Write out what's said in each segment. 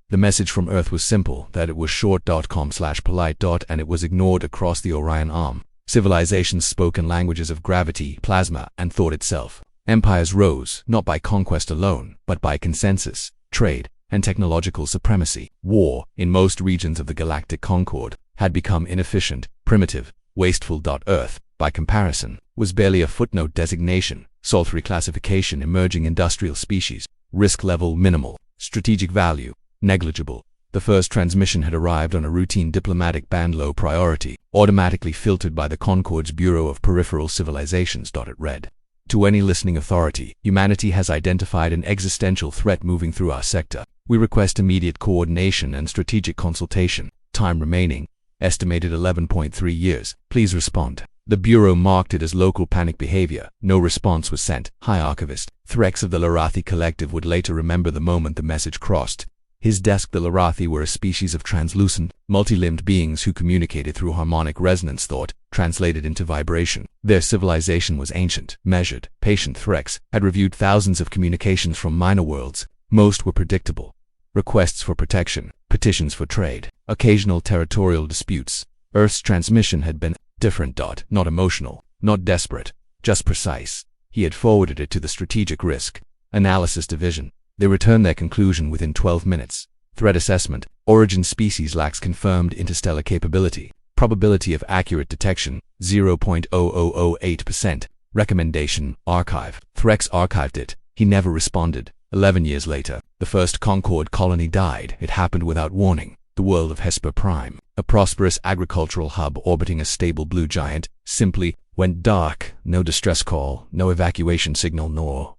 The message from Earth was simple, that it was short.com/polite. And it was ignored across the Orion Arm. Civilizations spoke in languages of gravity, plasma, and thought itself. Empires rose, not by conquest alone, but by consensus, trade, and technological supremacy. War, in most regions of the Galactic Concord, had become inefficient, primitive, wasteful. Earth, by comparison, was barely a footnote designation, salt reclassification, emerging industrial species, risk level minimal, strategic value negligible. The first transmission had arrived on a routine diplomatic band, low priority, automatically filtered by the Concord's Bureau of Peripheral Civilizations. It read, "To any listening authority, humanity has identified an existential threat moving through our sector. We request immediate coordination and strategic consultation. Time remaining, estimated 11.3 years. Please respond." The Bureau marked it as local panic behavior. No response was sent. High Archivist Threx of the Larathi Collective would later remember the moment the message crossed his desk. The Larathi were a species of translucent, multi-limbed beings who communicated through harmonic resonance, thought translated into vibration. Their civilization was ancient, measured, patient. Threx had reviewed thousands of communications from minor worlds. Most were predictable. Requests for protection, petitions for trade, occasional territorial disputes. Earth's transmission had been different. Not emotional, not desperate, just precise. He had forwarded it to the Strategic Risk Analysis Division. They returned their conclusion within 12 minutes. Threat assessment: origin species lacks confirmed interstellar capability. Probability of accurate detection: 0.0008%. Recommendation: archive. Threx archived it. He never responded. 11 years later, the first Concord colony died. It happened without warning. The world of Hesper Prime, a prosperous agricultural hub orbiting a stable blue giant, simply went dark. No distress call, no evacuation signal, nor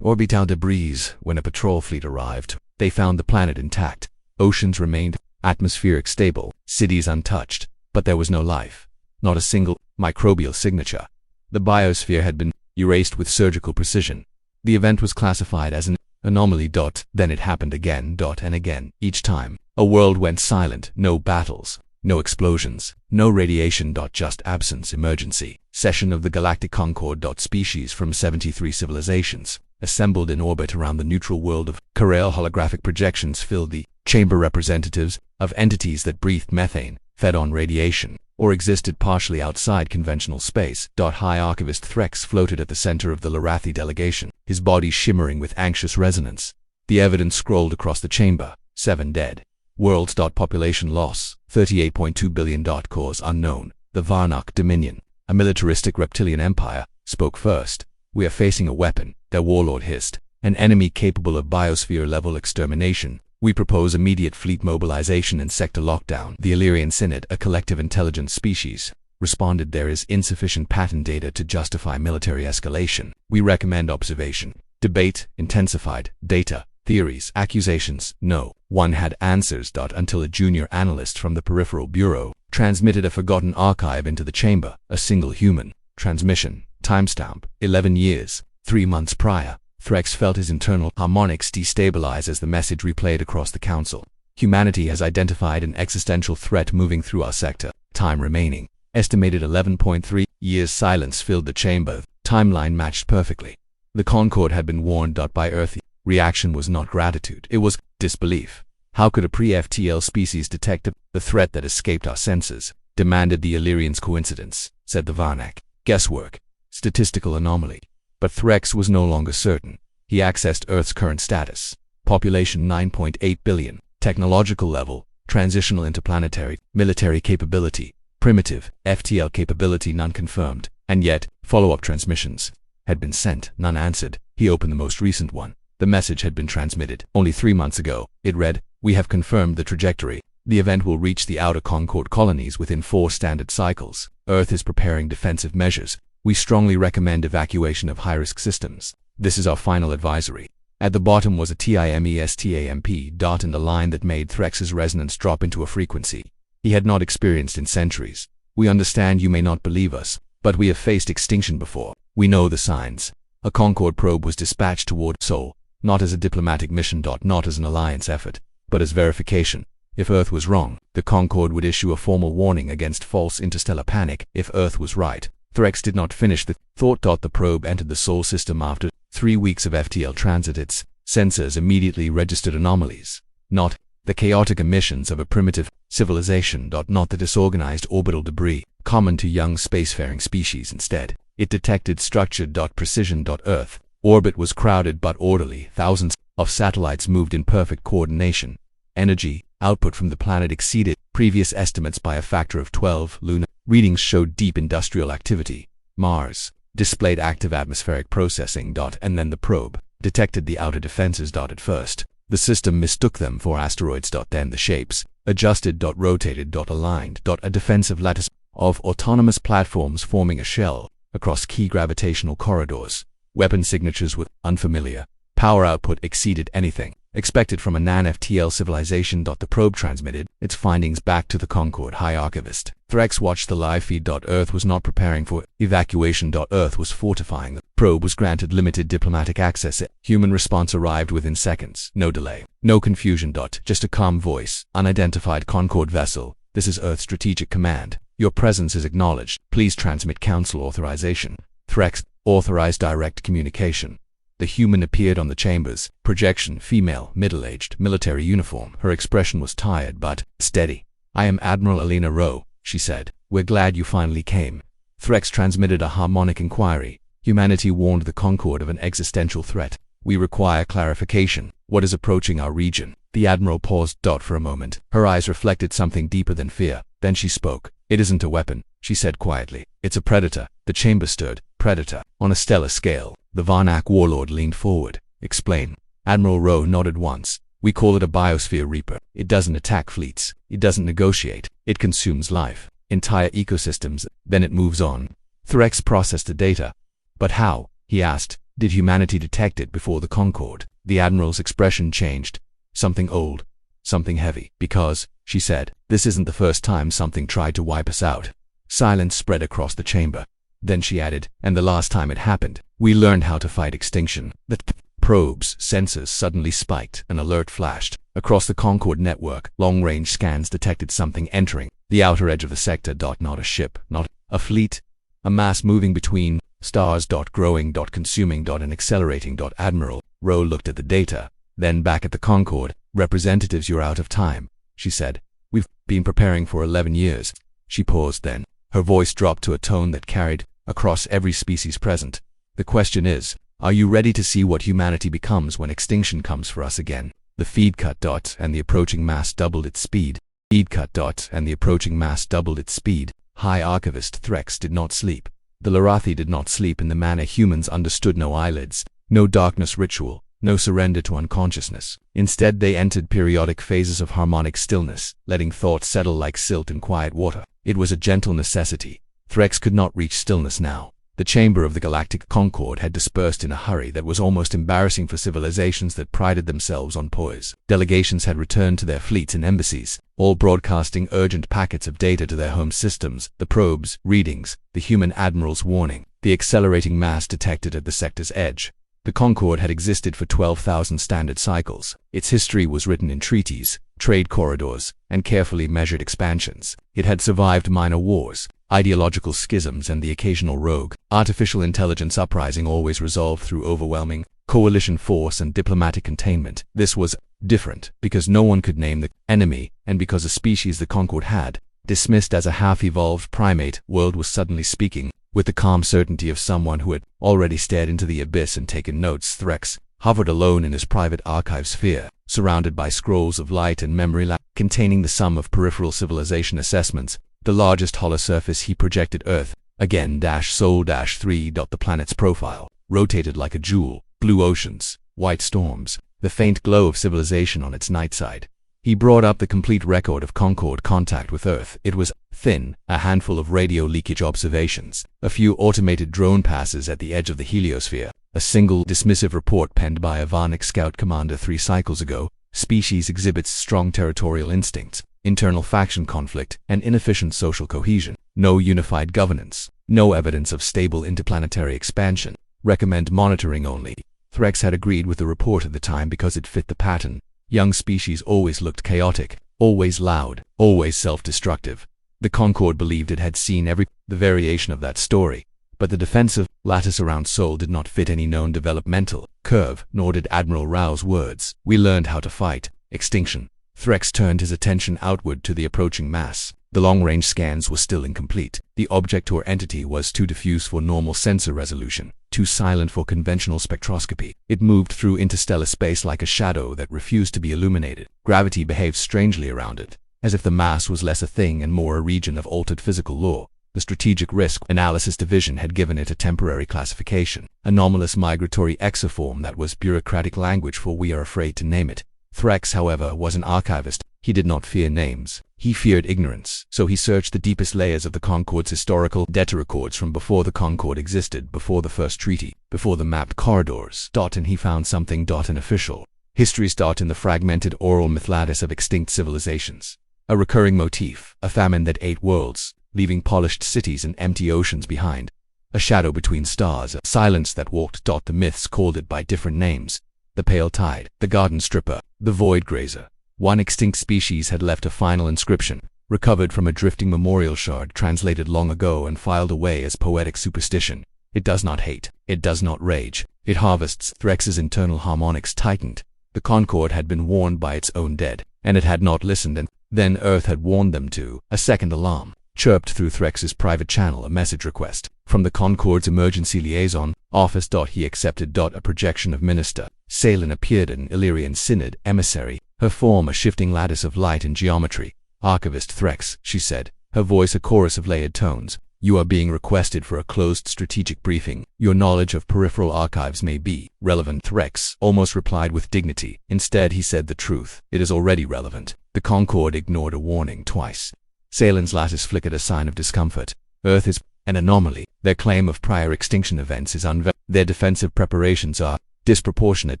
orbital debris. When a patrol fleet arrived, they found the planet intact. Oceans remained atmospheric stable, cities untouched, but there was no life. Not a single microbial signature. The biosphere had been erased with surgical precision. The event was classified as an anomaly. Then it happened again. And again. Each time, a world went silent. No battles, no explosions, no radiation. Just absence. Emergency session of the Galactic Concord. Species from 73 civilizations assembled in orbit around the neutral world of Corel. Holographic projections filled the chamber. Representatives of entities that breathed methane, fed on radiation, or existed partially outside conventional space. High Archivist Threx floated at the center of the Larathi delegation, his body shimmering with anxious resonance. The evidence scrolled across the chamber. 7 dead. Worlds. Population loss: 38.2 billion. Cause unknown. The Varnok Dominion, a militaristic reptilian empire, spoke first. "We are facing a weapon," their warlord hissed. "An enemy capable of biosphere-level extermination. We propose immediate fleet mobilization and sector lockdown." The Illyrian Synod, a collective intelligence species, responded, "There is insufficient pattern data to justify military escalation. We recommend observation." Debate intensified. Data, theories, accusations. No one had answers. Until a junior analyst from the Peripheral Bureau transmitted a forgotten archive into the chamber. A single human transmission. Timestamp: 11 years, 3 months prior. Threx felt his internal harmonics destabilize as the message replayed across the council. "Humanity has identified an existential threat moving through our sector. Time remaining, estimated 11.3 years." Silence filled the chamber. Timeline matched perfectly. The Concord had been warned. By Earth. Reaction was not gratitude, it was disbelief. How could a pre-FTL species detect the threat that escaped our senses? Demanded the Illyrians. "Coincidence," said the Varnak. "Guesswork. Statistical anomaly." But Threx was no longer certain. He accessed Earth's current status. Population 9.8 billion. Technological level: transitional interplanetary. Military capability: primitive. FTL capability: none confirmed. And yet, follow-up transmissions had been sent. None answered. He opened the most recent one. The message had been transmitted only 3 months ago. It read, "We have confirmed the trajectory. The event will reach the outer Concord colonies within 4 standard cycles. Earth is preparing defensive measures. We strongly recommend evacuation of high-risk systems. This is our final advisory." At the bottom was a TIMESTAMP. And a line that made Threx's resonance drop into a frequency he had not experienced in centuries. "We understand you may not believe us, but we have faced extinction before. We know the signs." A Concord probe was dispatched toward Sol, not as a diplomatic mission. Not as an alliance effort, but as verification. If Earth was wrong, the Concord would issue a formal warning against false interstellar panic. If Earth was right, Threx did not finish the thought. The probe entered the Sol system after 3 weeks of FTL transit. Its sensors immediately registered anomalies. Not the chaotic emissions of a primitive civilization, not the disorganized orbital debris common to young spacefaring species. Instead, it detected structured precision. Earth orbit was crowded but orderly. Thousands of satellites moved in perfect coordination. Energy output from the planet exceeded previous estimates by a factor of 12. Lunar readings showed deep industrial activity. Mars displayed active atmospheric processing. And then the probe detected the outer defenses. At first, the system mistook them for asteroids. Then the shapes adjusted. Rotated. Aligned. A defensive lattice of autonomous platforms forming a shell across key gravitational corridors. Weapon signatures were unfamiliar. Power output exceeded anything expected from a non-FTL civilization. The probe transmitted its findings back to the Concorde High Archivist. Threx watched the live feed. Earth was not preparing for evacuation. Earth was fortifying. The probe was granted limited diplomatic access. Human response arrived within seconds. No delay. No confusion. Just a calm voice. Unidentified Concorde vessel. This is Earth Strategic Command. Your presence is acknowledged. Please transmit Council authorization. Threx authorized direct communication. The human appeared on the chamber's projection. Female, middle-aged, military uniform. Her expression was tired but steady. "I am Admiral Alina Rowe," she said. "We're glad you finally came." Threx transmitted a harmonic inquiry. Humanity warned the Concorde of an existential threat. "We require clarification. What is approaching our region?" The Admiral paused. For a moment, her eyes reflected something deeper than fear. Then she spoke. "It isn't a weapon," she said quietly. "It's a predator." The chamber stirred. "Predator? On a stellar scale?" The Varnak warlord leaned forward. "Explain." Admiral Rowe nodded once. "We call it a biosphere reaper. It doesn't attack fleets. It doesn't negotiate. It consumes life, entire ecosystems, then it moves on." Threx processed the data. "But how?" he asked. "Did humanity detect it before the Concorde?" The Admiral's expression changed. "Something old. Something heavy. Because," she said, "this isn't the first time something tried to wipe us out." Silence spread across the chamber. Then she added, "And the last time it happened, we learned how to fight extinction." The probe's sensors suddenly spiked. An alert flashed. Across the Concorde network, long-range scans detected something entering the outer edge of the sector. Not a ship, not a fleet. A mass moving between stars. Growing. Consuming. And accelerating. Admiral Rowe looked at the data, then back at the Concorde. "Representatives, you're out of time," she said. "We've been preparing for 11 years. She paused. Then her voice dropped to a tone that carried across every species present. "The question is, are you ready to see what humanity becomes when extinction comes for us again?" The feed cut. And the approaching mass doubled its speed. Feed cut. And the approaching mass doubled its speed. High Archivist Threx did not sleep. The Larathi did not sleep in the manner humans understood. No eyelids, no darkness ritual, no surrender to unconsciousness. Instead, they entered periodic phases of harmonic stillness, letting thoughts settle like silt in quiet water. It was a gentle necessity. Threx could not reach stillness now. The chamber of the Galactic Concorde had dispersed in a hurry that was almost embarrassing for civilizations that prided themselves on poise. Delegations had returned to their fleets and embassies, all broadcasting urgent packets of data to their home systems. The probes, readings, the human admiral's warning, the accelerating mass detected at the sector's edge. The Concorde had existed for 12,000 standard cycles. Its history was written in treaties, trade corridors, and carefully measured expansions. It had survived minor wars, ideological schisms, and the occasional rogue, artificial intelligence uprising, always resolved through overwhelming coalition force and diplomatic containment. This was different because no one could name the enemy, and because a species the Concorde had dismissed as a half-evolved primate world was suddenly speaking with the calm certainty of someone who had already stared into the abyss and taken notes. Threx hovered alone in his private archive sphere, surrounded by scrolls of light and memory containing the sum of peripheral civilization assessments. The largest holosurface he projected Earth, again Sol-3. The planet's profile rotated like a jewel, blue oceans, white storms, the faint glow of civilization on its night side. He brought up the complete record of Concorde contact with Earth. It was thin, a handful of radio leakage observations, a few automated drone passes at the edge of the heliosphere, a single dismissive report penned by a Varnak scout commander 3 cycles ago. Species exhibits strong territorial instincts, internal faction conflict, and inefficient social cohesion. No unified governance, no evidence of stable interplanetary expansion. Recommend monitoring only. Threx had agreed with the report at the time because it fit the pattern. Young species always looked chaotic, always loud, always self-destructive. The Concorde believed it had seen every variation of that story, but the defensive lattice around Sol did not fit any known developmental curve, nor did Admiral Rao's words. "We learned how to fight extinction." Threx turned his attention outward to the approaching mass. The long-range scans were still incomplete. The object or entity was too diffuse for normal sensor resolution, too silent for conventional spectroscopy. It moved through interstellar space like a shadow that refused to be illuminated. Gravity behaved strangely around it, as if the mass was less a thing and more a region of altered physical law. The Strategic Risk Analysis Division had given it a temporary classification, anomalous migratory exoform that was bureaucratic language for we are afraid to name it. Threx, however, was an archivist. He did not fear names. He feared ignorance. So he searched the deepest layers of the Concord's historical data records from before the Concord existed, before the first treaty, before the mapped corridors. And he found something. An official history. In the fragmented oral mythlattice of extinct civilizations. A recurring motif, a famine that ate worlds, leaving polished cities and empty oceans behind. A shadow between stars, a silence that walked. The myths called it by different names. The pale tide, the garden stripper, the void grazer. One extinct species had left a final inscription, recovered from a drifting memorial shard translated long ago and filed away as poetic superstition. It does not hate. It does not rage. It harvests. Threx's internal harmonics tightened. The Concord had been warned by its own dead, and it had not listened, and then Earth had warned them too. A second alarm chirped through Threx's private channel, a message request from the Concord's emergency liaison office. He accepted. A projection of Minister Salen appeared, an Illyrian synod emissary, her form a shifting lattice of light and geometry. Archivist Threx, she said, her voice a chorus of layered tones. You are being requested for a closed strategic briefing. Your knowledge of peripheral archives may be relevant. Threx almost replied with dignity. Instead, he said the truth. It is already relevant. The Concord ignored a warning twice. Salen's lattice flickered, a sign of discomfort. Earth is an anomaly. Their claim of prior extinction events is unvalid. Their defensive preparations are disproportionate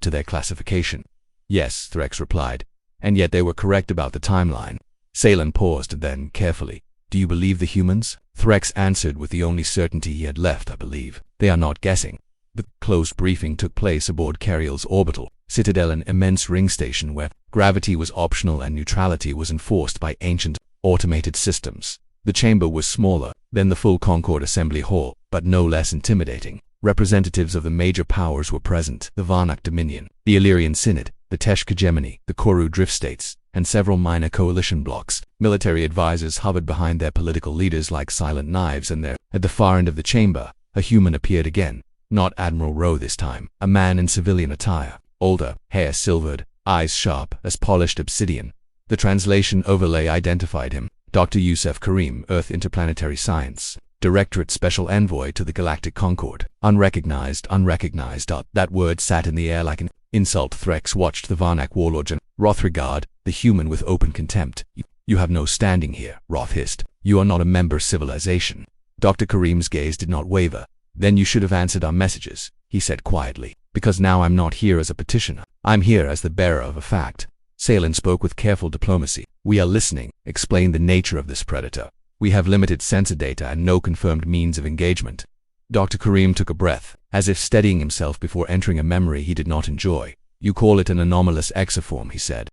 to their classification. Yes, Threx replied. And yet they were correct about the timeline. Salen paused, then carefully. Do you believe the humans? Threx answered with the only certainty he had left. I believe. They are not guessing. The closed briefing took place aboard Cariel's orbital citadel, an immense ring station where gravity was optional and neutrality was enforced by ancient, automated systems. The chamber was smaller than the full Concord assembly hall, but no less intimidating. Representatives of the major powers were present: the Varnak Dominion, the Illyrian Synod, the Tesh Hegemony, the Koru Drift States, and several minor coalition blocs. Military advisors hovered behind their political leaders like silent knives, and there, at the far end of the chamber, a human appeared again. Not Admiral Rowe this time. A man in civilian attire. Older, hair silvered, eyes sharp as polished obsidian. The translation overlay identified him. Dr. Yusef Karim, Earth Interplanetary Science Directorate Special Envoy to the Galactic Concord. Unrecognized. That word sat in the air like an insult. Threx watched the Varnak warlord and Rothregard, the human, with open contempt. You have no standing here, Roth hissed. You are not a member civilization. Dr. Karim's gaze did not waver. Then you should have answered our messages, he said quietly. Because now I'm not here as a petitioner. I'm here as the bearer of a fact. Salen spoke with careful diplomacy. We are listening. Explain the nature of this predator. We have limited sensor data and no confirmed means of engagement. Dr. Karim took a breath, as if steadying himself before entering a memory he did not enjoy. You call it an anomalous exoform, he said.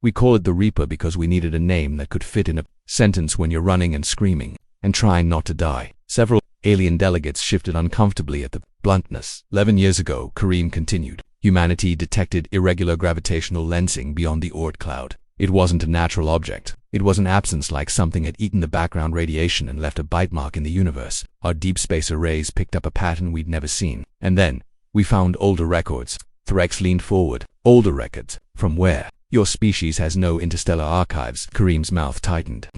We call it the Reaper because we needed a name that could fit in a sentence when you're running and screaming and trying not to die. Several alien delegates shifted uncomfortably at the bluntness. 11 years ago, Karim continued, humanity detected irregular gravitational lensing beyond the Oort cloud. It wasn't a natural object. It was an absence, like something had eaten the background radiation and left a bite mark in the universe. Our deep space arrays picked up a pattern we'd never seen. And then, we found older records. Threx leaned forward. Older records? From where? Your species has no interstellar archives. Karim's mouth tightened.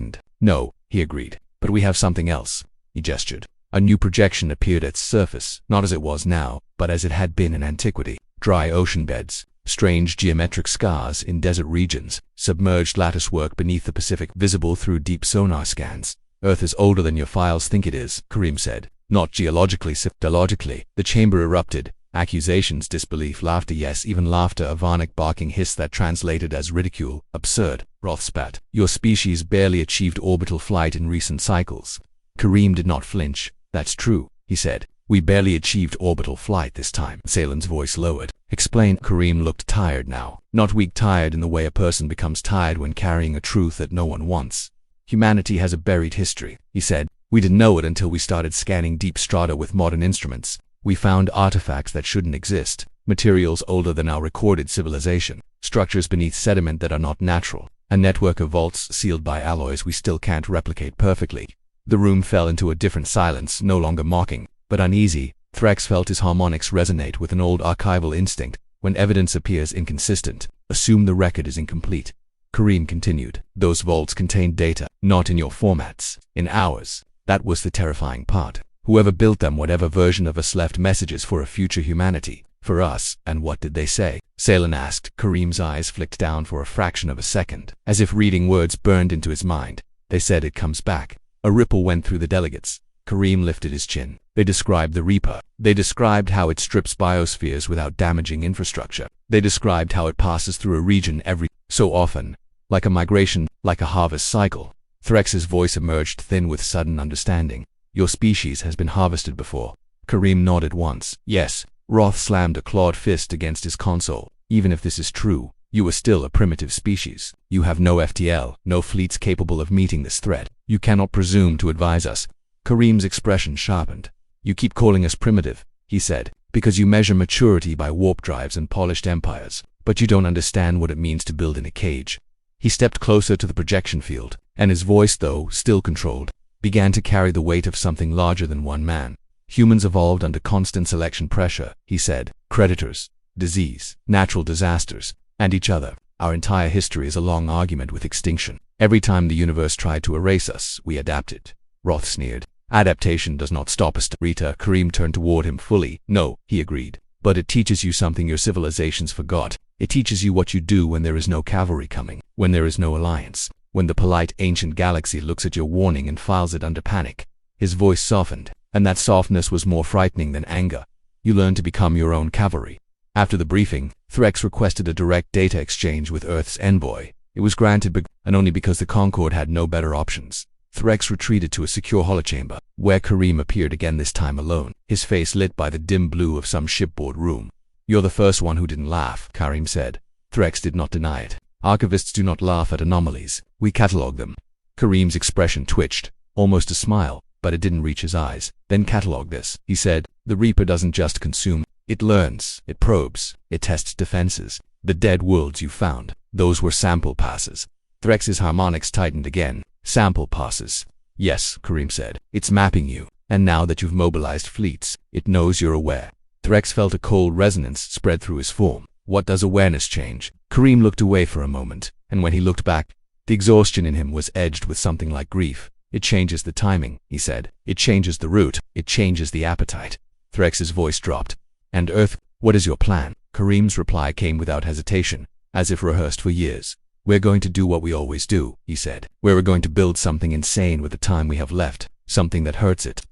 No, he agreed. But we have something else. He gestured. A new projection appeared at its surface, not as it was now, but as it had been in antiquity. Dry ocean beds, strange geometric scars in desert regions, submerged latticework beneath the Pacific visible through deep sonar scans. Earth is older than your files think it is, Karim said. Not geologically, symptologically. The chamber erupted. Accusations, disbelief, laughter, yes, even laughter, a Varnak barking hiss that translated as ridicule. Absurd. Roth spat. Your species barely achieved orbital flight in recent cycles. Karim did not flinch. That's true, he said. We barely achieved orbital flight this time. Salen's voice lowered. Explain. Karim looked tired now. Not weak, tired in the way a person becomes tired when carrying a truth that no one wants. Humanity has a buried history, he said. We didn't know it until we started scanning deep strata with modern instruments. We found artifacts that shouldn't exist, materials older than our recorded civilization. structures beneath sediment that are not natural, a network of vaults sealed by alloys we still can't replicate perfectly. The room fell into a different silence, no longer mocking, but uneasy. Threx felt his harmonics resonate with an old archival instinct. When evidence appears inconsistent, assume the record is incomplete. Kareem continued. Those vaults contained data, not in your formats, in ours. That was the terrifying part. Whoever built them, whatever version of us, left messages for a future humanity. For us. And what did they say? Salen asked. Kareem's eyes flicked down for a fraction of a second, as if reading words burned into his mind. They said it comes back. A ripple went through the delegates. Kareem lifted his chin. They described the Reaper. They described how it strips biospheres without damaging infrastructure. They described how it passes through a region every so often, like a migration, like a harvest cycle. Threx's voice emerged thin with sudden understanding. Your species has been harvested before. Kareem nodded once. Yes. Roth slammed a clawed fist against his console. Even if this is true, you are still a primitive species. You have no FTL, no fleets capable of meeting this threat. You cannot presume to advise us. Kareem's expression sharpened. You keep calling us primitive, he said, because you measure maturity by warp drives and polished empires, but you don't understand what it means to build in a cage. He stepped closer to the projection field, and his voice, though still controlled, began to carry the weight of something larger than one man. Humans evolved under constant selection pressure, he said. Predators, disease, natural disasters, and each other. Our entire history is a long argument with extinction. Every time the universe tried to erase us, we adapted. Roth sneered. Adaptation does not stop us. Rita. Kareem turned toward him fully. No, he agreed. But it teaches you something your civilizations forgot. It teaches you what you do when there is no cavalry coming, when there is no alliance, when the polite ancient galaxy looks at your warning and files it under panic. His voice softened, and that softness was more frightening than anger. You learn to become your own cavalry. After the briefing, Threx requested a direct data exchange with Earth's envoy. It was granted, and only because the Concord had no better options. Threx retreated to a secure holochamber, where Kareem appeared again, this time alone, his face lit by the dim blue of some shipboard room. You're the first one who didn't laugh, Kareem said. Threx did not deny it. Archivists do not laugh at anomalies. We catalog them. Kareem's expression twitched, almost a smile, but it didn't reach his eyes. Then catalog this, he said. The Reaper doesn't just consume. It learns, it probes, it tests defenses. The dead worlds you found, those were sample passes. Threx's harmonics tightened again. Sample passes. Yes, Kareem said. It's mapping you. And now that you've mobilized fleets, it knows you're aware. Threx felt a cold resonance spread through his form. What does awareness change? Kareem looked away for a moment, and when he looked back, the exhaustion in him was edged with something like grief. It changes the timing, he said. It changes the route. It changes the appetite. Threx's voice dropped. And Earth, what is your plan? Kareem's reply came without hesitation, as if rehearsed for years. We're going to do what we always do, he said. We're going to build something insane with the time we have left, something that hurts it.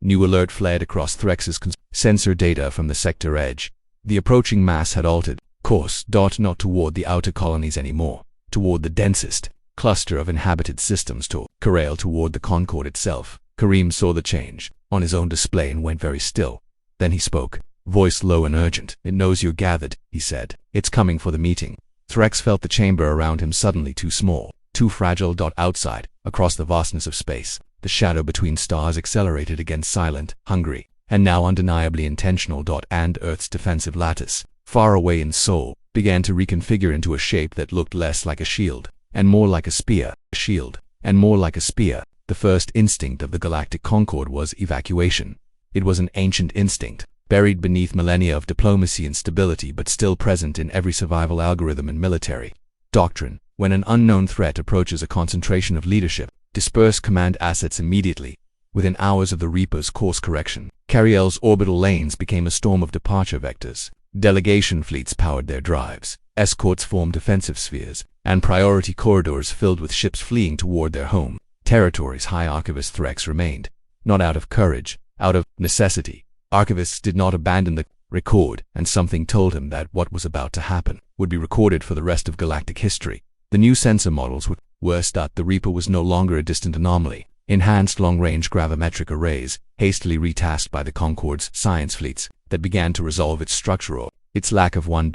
New alert flared across Threx's sensor data from the sector edge. The approaching mass had altered course, not toward the outer colonies anymore, toward the densest cluster of inhabited systems, to Karail, toward the Concord itself. Kareem saw the change on his own display and went very still. Then he spoke, voice low and urgent. It knows you're gathered, he said. It's coming for the meeting. Threx felt the chamber around him suddenly too small, too fragile. Outside, across the vastness of space, the shadow between stars accelerated against silent, hungry, and now undeniably intentional. And Earth's defensive lattice, far away in Sol, began to reconfigure into a shape that looked less like a shield, and more like a spear. A shield, and more like a spear. The first instinct of the Galactic Concord was evacuation. It was an ancient instinct, buried beneath millennia of diplomacy and stability, but still present in every survival algorithm and military doctrine. When an unknown threat approaches a concentration of leadership, disperse command assets immediately. Within hours of the Reaper's course correction, Cariel's orbital lanes became a storm of departure vectors. Delegation fleets powered their drives, escorts formed defensive spheres, and priority corridors filled with ships fleeing toward their home territories. High Archivist Threx remained, not out of courage, out of necessity. Archivists did not abandon the record, and something told him that what was about to happen would be recorded for the rest of galactic history. The new sensor models were worse. The Reaper was no longer a distant anomaly. Enhanced long-range gravimetric arrays, hastily retasked by the Concord's science fleets, that began to resolve its structure or its lack of one.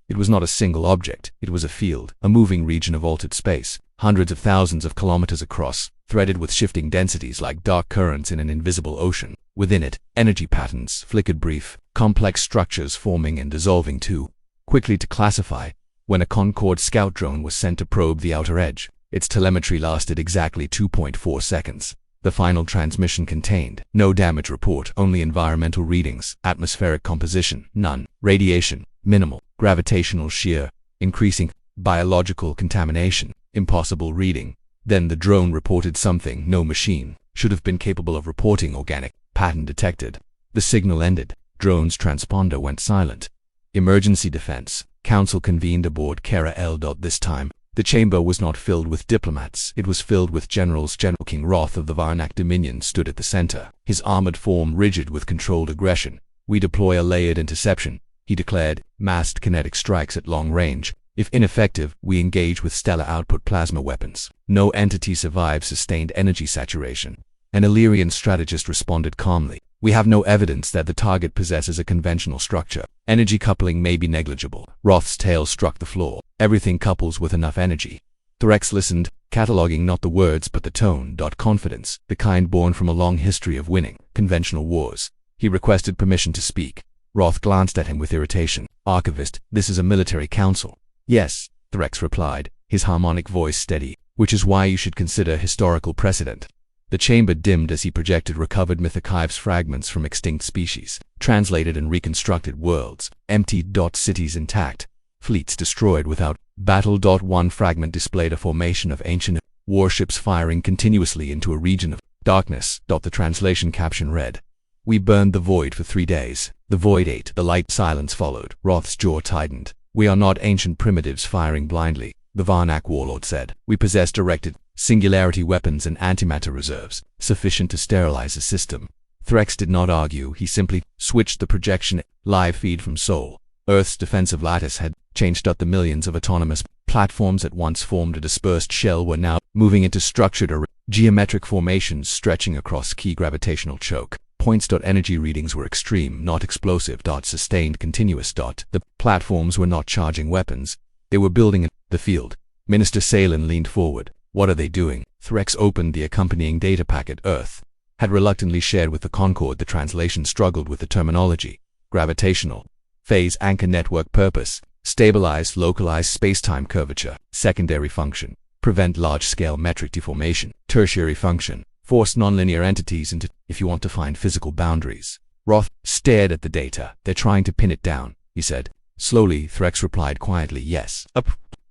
It was not a single object, it was a field, a moving region of altered space, hundreds of thousands of kilometers across, threaded with shifting densities like dark currents in an invisible ocean. Within it, energy patterns flickered brief, complex structures forming and dissolving too quickly to classify. when a Concorde scout drone was sent to probe the outer edge. Its telemetry lasted exactly 2.4 seconds. The final transmission contained no damage report, only environmental readings, atmospheric composition, none, radiation, minimal, gravitational shear, increasing, biological contamination, impossible reading. Then the drone reported something no machine should have been capable of reporting: organic, pattern detected. The signal ended. Drone's transponder went silent. Emergency Defense Council convened aboard Kara L. This time, the chamber was not filled with diplomats. It was filled with generals. General King Roth of the Varnak Dominion stood at the center, his armored form rigid with controlled aggression. "We deploy a layered interception," he declared, "massed kinetic strikes at long range. If ineffective, we engage with stellar output plasma weapons. No entity survives sustained energy saturation." An Illyrian strategist responded calmly, "We have no evidence that the target possesses a conventional structure. Energy coupling may be negligible." Roth's tail struck the floor. "Everything couples with enough energy." Threx listened, cataloging not the words but the tone. Confidence, the kind born from a long history of winning conventional wars. He requested permission to speak. Roth glanced at him with irritation. "Archivist, this is a military council." "Yes," Threx replied, his harmonic voice steady, "which is why you should consider historical precedent." The chamber dimmed as he projected recovered mythichives, fragments from extinct species, translated and reconstructed worlds, emptied. Cities intact, fleets destroyed without battle. One fragment displayed a formation of ancient warships firing continuously into a region of darkness. The translation caption read, "We burned the void for 3 days. The void ate the light." Silence followed. Roth's jaw tightened. "We are not ancient primitives firing blindly," the Varnak warlord said. "We possess directed singularity weapons and antimatter reserves, sufficient to sterilize a system." Threx did not argue. He simply switched the projection. Live feed from Sol. Earth's defensive lattice had changed. The millions of autonomous platforms that once formed a dispersed shell were now moving into structured geometric formations stretching across key gravitational choke points. Energy readings were extreme, not explosive. Sustained, continuous. The platforms were not charging weapons. They were building the field. Minister Salen leaned forward. "What are they doing?" Threx opened the accompanying data packet. Earth had reluctantly shared with the Concorde. The translation struggled with the terminology. Gravitational phase anchor network. Purpose: stabilize localized spacetime curvature. Secondary function: prevent large-scale metric deformation. Tertiary function: force nonlinear entities into, if you want to find physical boundaries. Roth stared at the data. "They're trying to pin it down," he said. Slowly, Threx replied quietly, "Yes." A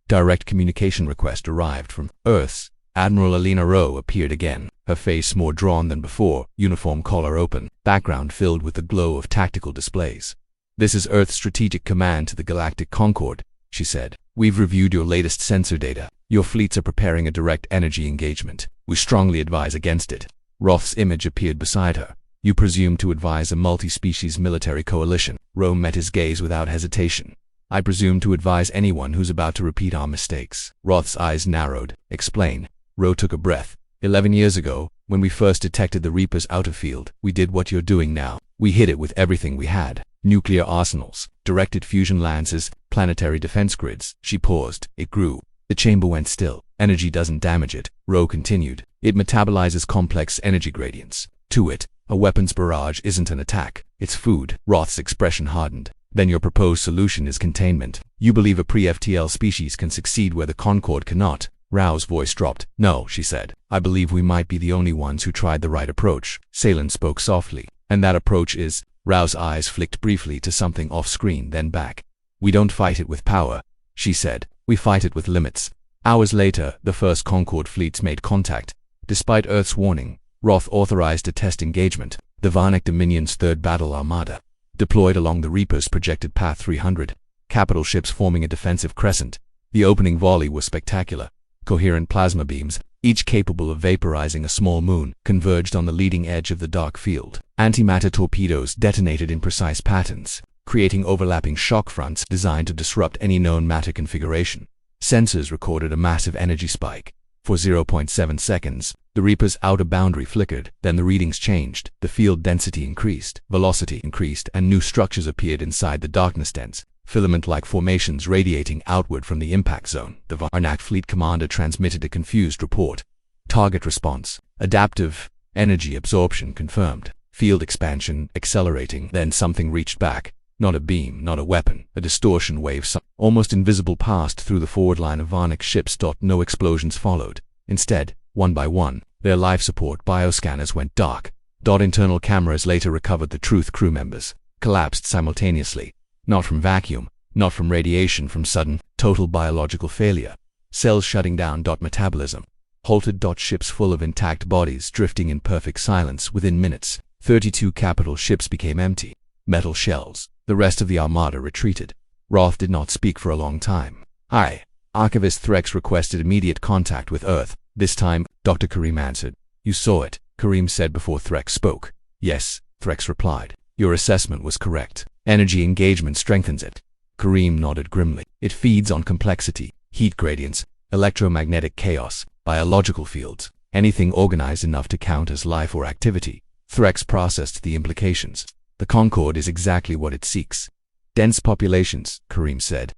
direct communication request arrived from Earth's Admiral Alina Rowe appeared again, her face more drawn than before, uniform collar open, background filled with the glow of tactical displays. "This is Earth's strategic command to the Galactic Concorde," she said. "We've reviewed your latest sensor data. Your fleets are preparing a direct energy engagement. We strongly advise against it." Roth's image appeared beside her. "You presume to advise a multi-species military coalition." Rowe met his gaze without hesitation. "I presume to advise anyone who's about to repeat our mistakes." Roth's eyes narrowed. "Explain." Rowe took a breath. 11 years ago, when we first detected the Reaper's outer field, we did what you're doing now. We hit it with everything we had. Nuclear arsenals, directed fusion lances, planetary defense grids." She paused. It grew. The chamber went still. "Energy doesn't damage it," Rowe continued. "It metabolizes complex energy gradients. To it, a weapons barrage isn't an attack. It's food." Roth's expression hardened. "Then your proposed solution is containment. You believe a pre-FTL species can succeed where the Concorde cannot." Rao's voice dropped. "No," she said. "I believe we might be the only ones who tried the right approach." Salen spoke softly. "And that approach is?" Rao's eyes flicked briefly to something off-screen, then back. "We don't fight it with power," she said. "We fight it with limits." Hours later, the first Concorde fleets made contact. Despite Earth's warning, Roth authorized a test engagement. The Varnak Dominion's third battle armada deployed along the Reaper's projected path 300, capital ships forming a defensive crescent. The opening volley was spectacular. Coherent plasma beams, each capable of vaporizing a small moon, converged on the leading edge of the dark field. Antimatter torpedoes detonated in precise patterns, creating overlapping shock fronts designed to disrupt any known matter configuration. Sensors recorded a massive energy spike. For 0.7 seconds, the Reaper's outer boundary flickered, then the readings changed. The field density increased, velocity increased, and new structures appeared inside the darkness dense, filament-like formations radiating outward from the impact zone. The Varnak fleet commander transmitted a confused report. Target response: adaptive energy absorption confirmed. Field expansion accelerating. Then something reached back. Not a beam, not a weapon. A distortion wave, almost invisible, passed through the forward line of Varnic ships. No explosions followed. Instead, one by one, their life support bioscanners went dark. Internal cameras later recovered the Truth crew members collapsed simultaneously. Not from vacuum, not from radiation, from sudden, total biological failure. Cells shutting down. Metabolism halted. Ships full of intact bodies drifting in perfect silence. Within minutes, 32 capital ships became empty. Metal shells. The rest of the armada retreated. Roth did not speak for a long time. "Hi." Archivist Threx requested immediate contact with Earth. This time, Dr. Karim answered. "You saw it," Karim said before Threx spoke. "Yes," Threx replied. "Your assessment was correct. Energy engagement strengthens it." Karim nodded grimly. "It feeds on complexity, heat gradients, electromagnetic chaos, biological fields, anything organized enough to count as life or activity." Threx processed the implications. "The Concord is exactly what it seeks. Dense populations," Karim said.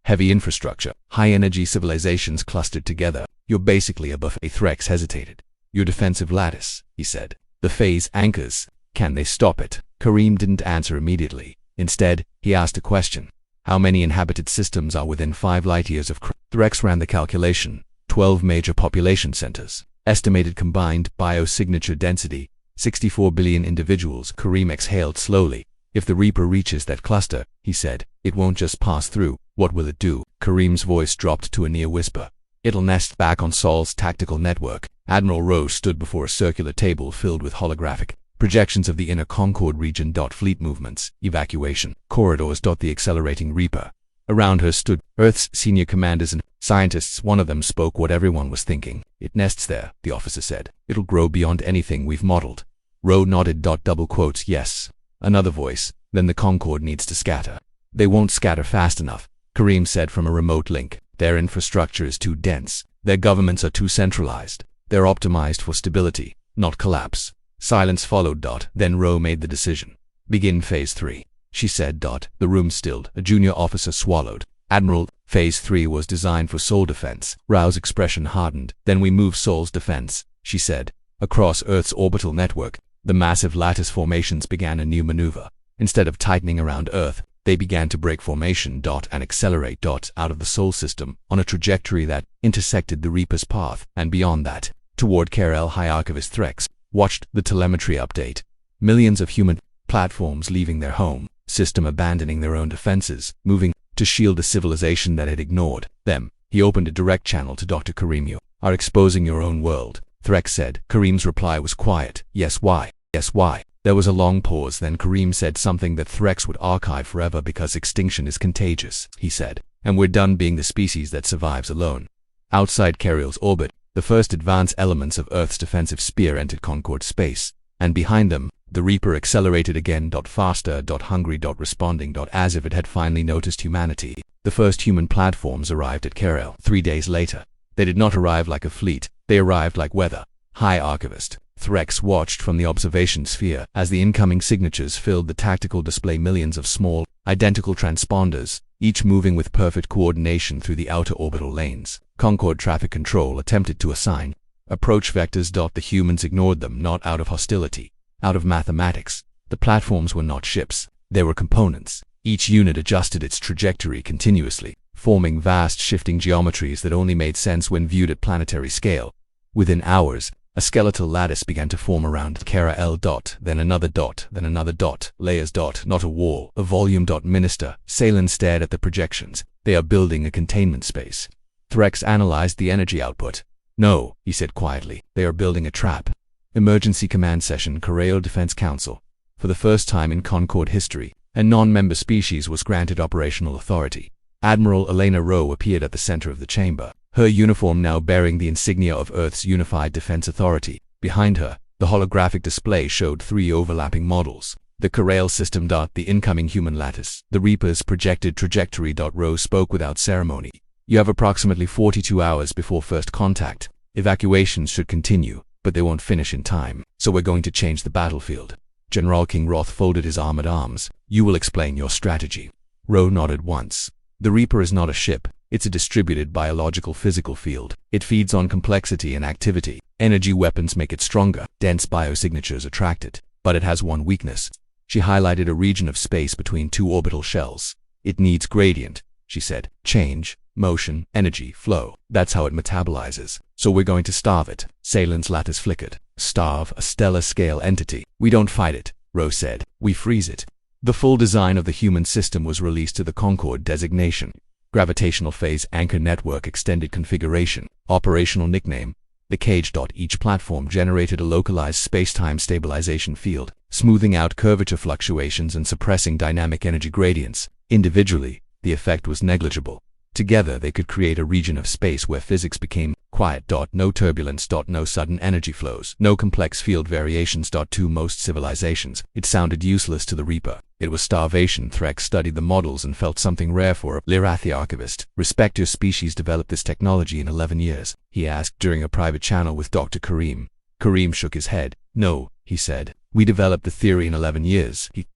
"Heavy infrastructure, high-energy civilizations clustered together. You're basically a buffet." Threx hesitated. "Your defensive lattice," he said. "The phase anchors. Can they stop it?" Karim didn't answer immediately. Instead, he asked a question. "How many inhabited systems are within 5 light-years of Threx ran the calculation. 12 major population centers. Estimated combined biosignature density, 64 billion individuals." Karim exhaled slowly. "If the Reaper reaches that cluster," he said, "it won't just pass through. What will it do?" Karim's voice dropped to a near whisper. "It'll nest back on Sol's tactical network." Admiral Rowe stood before a circular table filled with holographic projections of the inner Concord region. Fleet movements, evacuation, corridors. The accelerating Reaper. Around her stood Earth's senior commanders and scientists. One of them spoke what everyone was thinking. "It nests there," the officer said. "It'll grow beyond anything we've modeled." Rowe nodded. Double quotes, "Yes." Another voice. "Then the Concord needs to scatter." "They won't scatter fast enough," Karim said from a remote link. "Their infrastructure is too dense. Their governments are too centralized. They're optimized for stability, not collapse." Silence followed. Then Rowe made the decision. "Begin Phase 3. She said. The room stilled. A junior officer swallowed. "Admiral, Phase 3 was designed for Sol defense." Rowe's expression hardened. "Then we move Sol's defense," she said. Across Earth's orbital network, the massive lattice formations began a new maneuver. Instead of tightening around Earth, they began to break formation. And accelerate. Out of the Sol system, on a trajectory that intersected the Reaper's path, and beyond that, toward Karel. High Archivist Threx watched the telemetry update. Millions of human platforms leaving their home system, abandoning their own defenses, moving to shield a civilization that had ignored them. He opened a direct channel to Dr. Karim. "You are exposing your own world," Threx said. Karim's reply was quiet. "Yes, why? Yes, why?" There was a long pause. Then Karim said something that Threx would archive forever. "Because extinction is contagious," he said. "And we're done being the species that survives alone." Outside Karel's orbit, the first advanced elements of Earth's defensive sphere entered Concord space. And behind them, the Reaper accelerated again. Faster. Hungry. Responding. As if it had finally noticed humanity. The first human platforms arrived at Karel 3 days later. They did not arrive like a fleet. They arrived like weather. High Archivist Threx watched from the observation sphere as the incoming signatures filled the tactical display. Millions of small, identical transponders, each moving with perfect coordination through the outer orbital lanes. Concord Traffic Control attempted to assign approach vectors. The humans ignored them, not out of hostility, out of mathematics. The platforms were not ships. They were components. Each unit adjusted its trajectory continuously, forming vast shifting geometries that only made sense when viewed at planetary scale. Within hours, a skeletal lattice began to form around Karel. Then another. Then another. Layers. Not a wall, a volume. Minister Salen stared at the projections. "They are building a containment space." Threx analyzed the energy output. "No," he said quietly. "They are building a trap." Emergency command session. Karel Defense Council. For the first time in Concord history, a non-member species was granted operational authority. Admiral Elena Rowe appeared at the center of the chamber, her uniform now bearing the insignia of Earth's Unified Defense Authority. Behind her, the holographic display showed 3 overlapping models. The Karel system. The incoming human lattice. The Reaper's projected trajectory. Rowe spoke without ceremony. "You have approximately 42 hours before first contact. Evacuations should continue, but they won't finish in time. So we're going to change the battlefield." General King Roth folded his armored arms. "You will explain your strategy." Rowe nodded once. "The Reaper is not a ship. It's a distributed biological physical field. It feeds on complexity and activity. Energy weapons make it stronger. Dense biosignatures attract it. But it has one weakness. She highlighted a region of space between two orbital shells. It needs gradient, she said. Change, motion, energy, flow. That's how it metabolizes. So we're going to starve it. Salen's lattice flickered. Starve a stellar-scale entity. We don't fight it, Rose said. We freeze it. The full design of the human system was released to the Concorde designation. Gravitational phase anchor network extended configuration. Operational nickname. The cage. Each platform generated a localized space-time stabilization field, smoothing out curvature fluctuations and suppressing dynamic energy gradients. Individually, the effect was negligible. Together they could create a region of space where physics became quiet. No turbulence. No sudden energy flows. No complex field variations. To most civilizations, it sounded useless to the Reaper. It was starvation. Threx studied the models and felt something rare for a Lyrathi archivist. Respect your species developed this technology in 11 years, he asked during a private channel with Dr. Kareem. Kareem shook his head. No, he said. We developed the theory in 11 years. He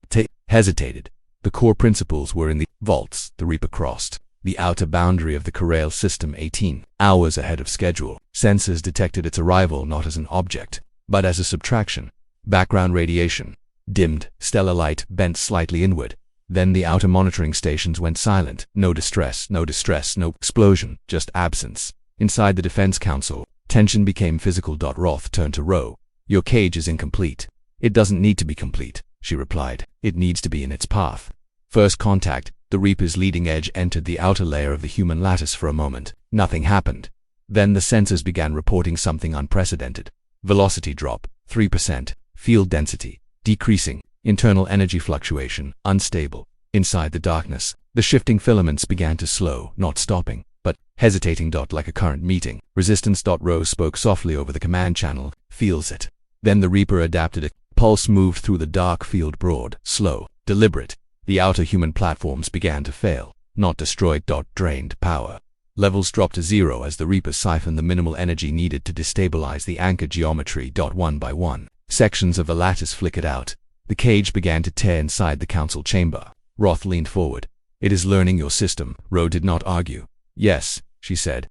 hesitated. The core principles were in the vaults. The Reaper crossed the outer boundary of the Corral system 18 hours ahead of schedule. Sensors detected its arrival not as an object, but as a subtraction. Background radiation dimmed, stellar light bent slightly inward. Then the outer monitoring stations went silent. No distress, no explosion, just absence. Inside the Defense Council, tension became physical. Roth turned to Ro. Your cage is incomplete. It doesn't need to be complete, she replied. It needs to be in its path. First contact, the Reaper's leading edge entered the outer layer of the human lattice for a moment. Nothing happened. Then the sensors began reporting something unprecedented. Velocity drop, 3%. Field density, decreasing. Internal energy fluctuation, unstable. Inside the darkness, the shifting filaments began to slow, not stopping, but hesitating. Like a current meeting. Resistance. Rose spoke softly over the command channel. Feels it. Then the Reaper adapted it. Pulse moved through the dark field, broad, slow, deliberate. The outer human platforms began to fail, not destroyed. Drained power levels dropped to 0 as the Reaper siphoned the minimal energy needed to destabilize the anchor geometry. One by one, sections of the lattice flickered out. The cage began to tear inside the council chamber. Roth leaned forward. It is learning your system. Ro did not argue. Yes, she said.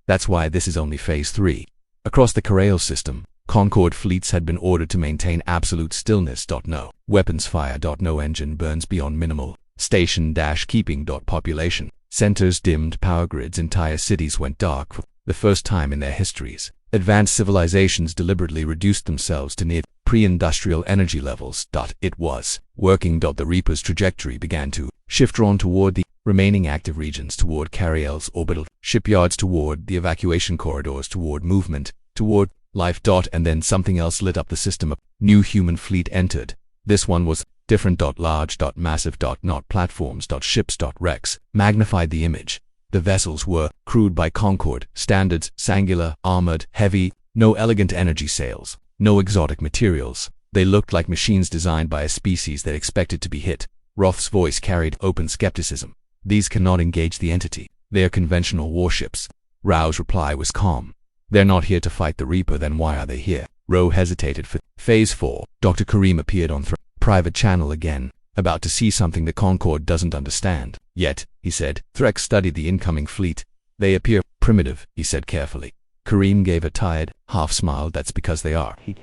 That's why this is only phase 3. Across the Corral system, Concorde fleets had been ordered to maintain absolute stillness. No weapons fire. No engine burns beyond minimal. Station keeping. Population centers dimmed. Power grids. Entire cities went dark for the first time in their histories. Advanced civilizations deliberately reduced themselves to near pre-industrial energy levels. It was working. The Reaper's trajectory began to shift, drawn toward the remaining active regions, toward Cariel's orbital shipyards, toward the evacuation corridors, toward movement, toward life. And then something else lit up the system. A new human fleet entered. This one was different. Large. Massive. Not platforms. Ships. Wrecks magnified the image. The vessels were crewed by Concorde standards, singular, armored, heavy, no elegant energy sails, no exotic materials. They looked like machines designed by a species that expected to be hit. Roth's voice carried open skepticism. These cannot engage the entity. They are conventional warships. Rao's reply was calm. They're not here to fight the Reaper. Then why are they here? Ro hesitated. For phase 4, Dr. Kareem appeared on private channel again, about to see something the Concorde doesn't understand. Yet, he said, Threx studied the incoming fleet. They appear primitive, he said carefully. Kareem gave a tired, half smile. That's because they are. He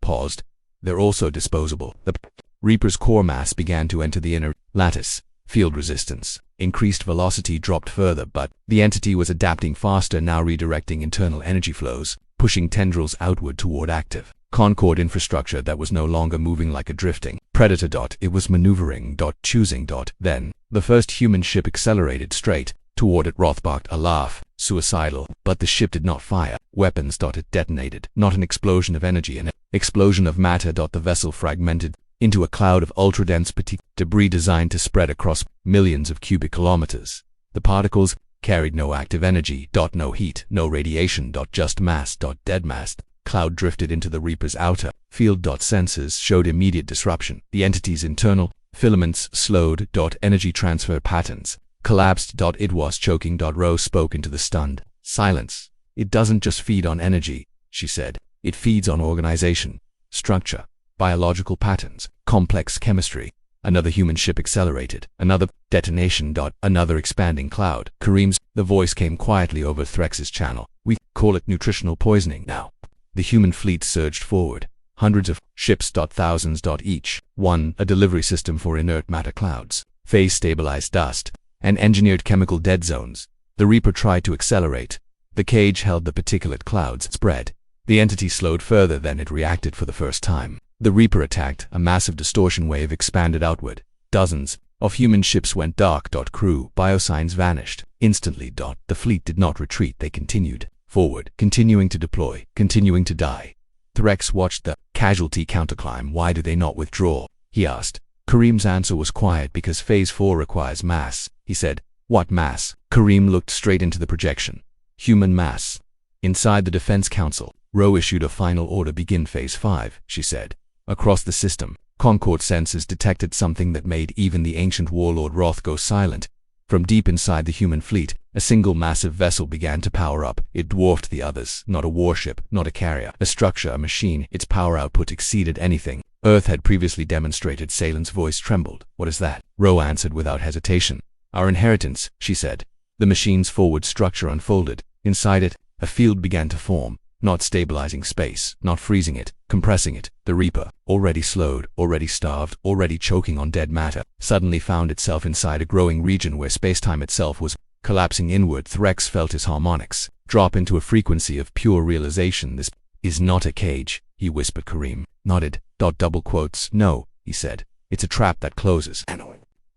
paused. They're also disposable. The Reaper's core mass began to enter the inner lattice. Field resistance increased. Velocity dropped further, but the entity was adapting faster, now redirecting internal energy flows, pushing tendrils outward toward active Concorde infrastructure that was no longer moving like a drifting predator. It was maneuvering. Choosing. Then, the first human ship accelerated straight toward it. Roth barked a laugh. Suicidal. But the ship did not fire weapons. It detonated. Not an explosion of energy, an explosion of matter. The vessel fragmented into a cloud of ultra-dense petite debris designed to spread across millions of cubic kilometers. The particles carried no active energy. No heat, no radiation. Just mass. Dead mass. Cloud drifted into the Reaper's outer field. Sensors showed immediate disruption. The entity's internal filaments slowed. Energy transfer patterns collapsed. It was choking. Ro spoke into the stunned silence. It doesn't just feed on energy, she said. It feeds on organization, structure, biological patterns, complex chemistry. Another human ship accelerated. Another detonation. Another expanding cloud. The voice came quietly over Threx's channel. We call it nutritional poisoning now. The human fleet surged forward, hundreds of ships. Thousands. Each one a delivery system for inert matter clouds, phase-stabilized dust, and engineered chemical dead zones. The Reaper tried to accelerate. The cage held the particulate clouds spread. The entity slowed further than it reacted for the first time. The Reaper attacked. A massive distortion wave expanded outward. Dozens of human ships went dark. Crew biosigns vanished instantly. The fleet did not retreat. They continued forward, continuing to deploy, continuing to die. Threx watched the casualty counterclimb. Why do they not withdraw? He asked. Kareem's answer was quiet. Because Phase 4 requires mass, he said. What mass? Kareem looked straight into the projection. Human mass. Inside the Defense Council, Ro issued a final order. Begin Phase 5, she said. Across the system, Concord sensors detected something that made even the ancient warlord Roth go silent. From deep inside the human fleet, a single massive vessel began to power up. It dwarfed the others. Not a warship, not a carrier, a structure, a machine. Its power output exceeded anything Earth had previously demonstrated. Salen's voice trembled. What is that? Ro answered without hesitation. Our inheritance, she said. The machine's forward structure unfolded. Inside it, a field began to form. Not stabilizing space, not freezing it, compressing it. The Reaper, already slowed, already starved, already choking on dead matter, suddenly found itself inside a growing region where spacetime itself was collapsing inward. Threx felt his harmonics drop into a frequency of pure realization. This is not a cage, he whispered. Kareem nodded. Double quotes. No, he said. It's a trap that closes.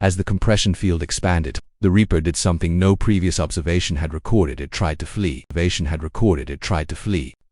As the compression field expanded, the Reaper did something no previous observation had recorded. It tried to flee.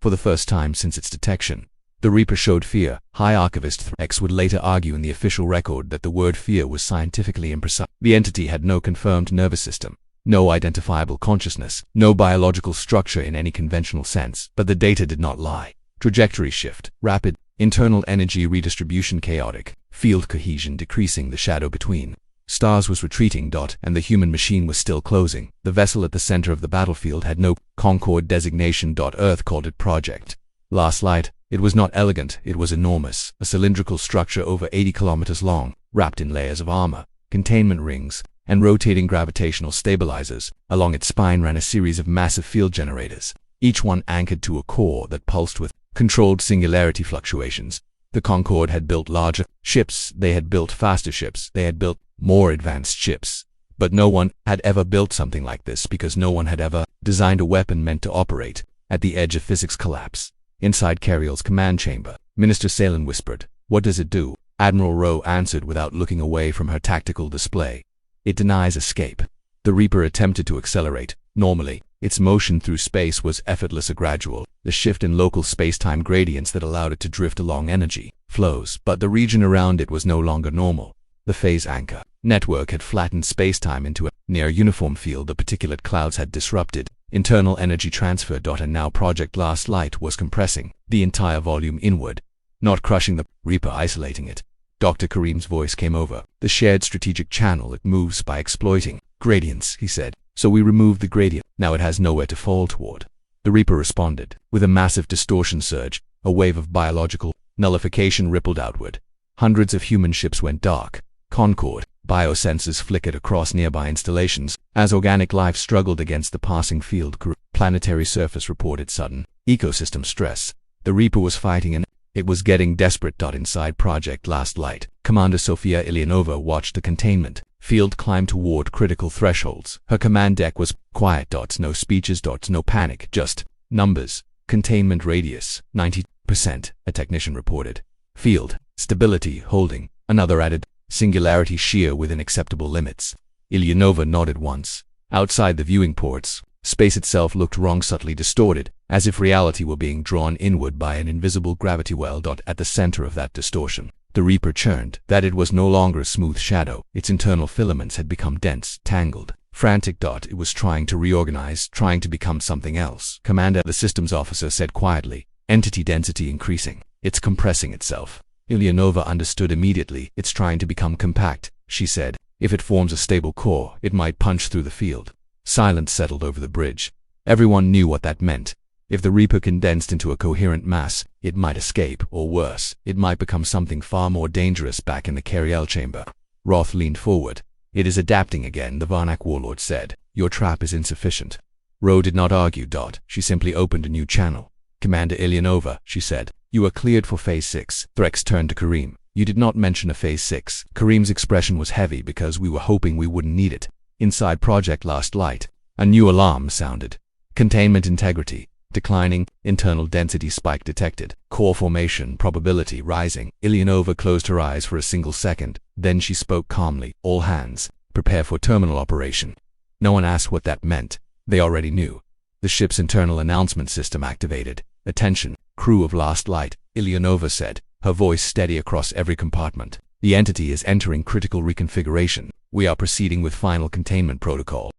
For the first time since its detection, the Reaper showed fear. High Archivist Threx would later argue in the official record that the word fear was scientifically imprecise. The entity had no confirmed nervous system, no identifiable consciousness, no biological structure in any conventional sense. But the data did not lie. Trajectory shift, rapid, internal energy redistribution chaotic, field cohesion decreasing, the shadow between stars was retreating. And the human machine was still closing. The vessel at the center of the battlefield had no Concord designation. Earth called it Project Last Light. It was not elegant, it was enormous, a cylindrical structure over 80 kilometers long, wrapped in layers of armor, containment rings, and rotating gravitational stabilizers. Along its spine ran a series of massive field generators, each one anchored to a core that pulsed with controlled singularity fluctuations. The Concorde had built larger ships, they had built faster ships, they had built more advanced ships. But no one had ever built something like this, because no one had ever designed a weapon meant to operate at the edge of physics collapse. Inside Cariel's command chamber, Minister Salen whispered, "What does it do?" Admiral Rowe answered without looking away from her tactical display. "It denies escape." The Reaper attempted to accelerate. Normally, its motion through space was effortless, a gradual, the shift in local space-time gradients that allowed it to drift along energy flows. But the region around it was no longer normal. The phase anchor network had flattened space-time into a near-uniform field. The particulate clouds had disrupted internal energy transfer. And now Project Last Light was compressing the entire volume inward, not crushing the Reaper, isolating it. Dr. Kareem's voice came over the shared strategic channel. "It moves by exploiting gradients," he said. "So we removed the gradient. Now it has nowhere to fall toward." The Reaper responded with a massive distortion surge. A wave of biological nullification rippled outward. Hundreds of human ships went dark. Concord biosensors flickered across nearby installations as organic life struggled against the passing field. Planetary surface reported sudden ecosystem stress. The Reaper was fighting and it was getting desperate. Inside Project Last Light, Commander Sofia Ilyanova watched the containment field climb toward critical thresholds. Her command deck was quiet. No speeches. No panic, just numbers. Containment radius 90%, a technician reported. Field stability holding. Another added. Singularity shear within acceptable limits. Ilyanova nodded once. Outside the viewing ports, space itself looked wrong, subtly distorted, as if reality were being drawn inward by an invisible gravity well. At the center of that distortion, the Reaper churned. That it was no longer a smooth shadow. Its internal filaments had become dense, tangled, frantic. It was trying to reorganize, trying to become something else. "Commander," the systems officer said quietly, "entity density increasing. It's compressing itself." Ilyanova understood immediately. "It's trying to become compact," she said. "If it forms a stable core, it might punch through the field." Silence settled over the bridge. Everyone knew what that meant. If the Reaper condensed into a coherent mass, it might escape, or worse, it might become something far more dangerous. Back in the Cariel chamber, Roth leaned forward. "It is adapting again," the Varnak warlord said. "Your trap is insufficient." Ro did not argue. She simply opened a new channel. Commander Ilyanova, she said. You are cleared for Phase 6. Threx turned to Kareem. You did not mention a Phase 6. Kareem's expression was heavy because we were hoping we wouldn't need it. Inside Project Last Light, a new alarm sounded. Containment integrity declining, internal density spike detected, core formation probability rising. Ilyanova closed her eyes for a single second, then she spoke calmly. All hands, prepare for terminal operation. No one asked what that meant. They already knew. The ship's internal announcement system activated. Attention, crew of Last Light, Ilyanova said, her voice steady across every compartment. The entity is entering critical reconfiguration. We are proceeding with final containment protocol.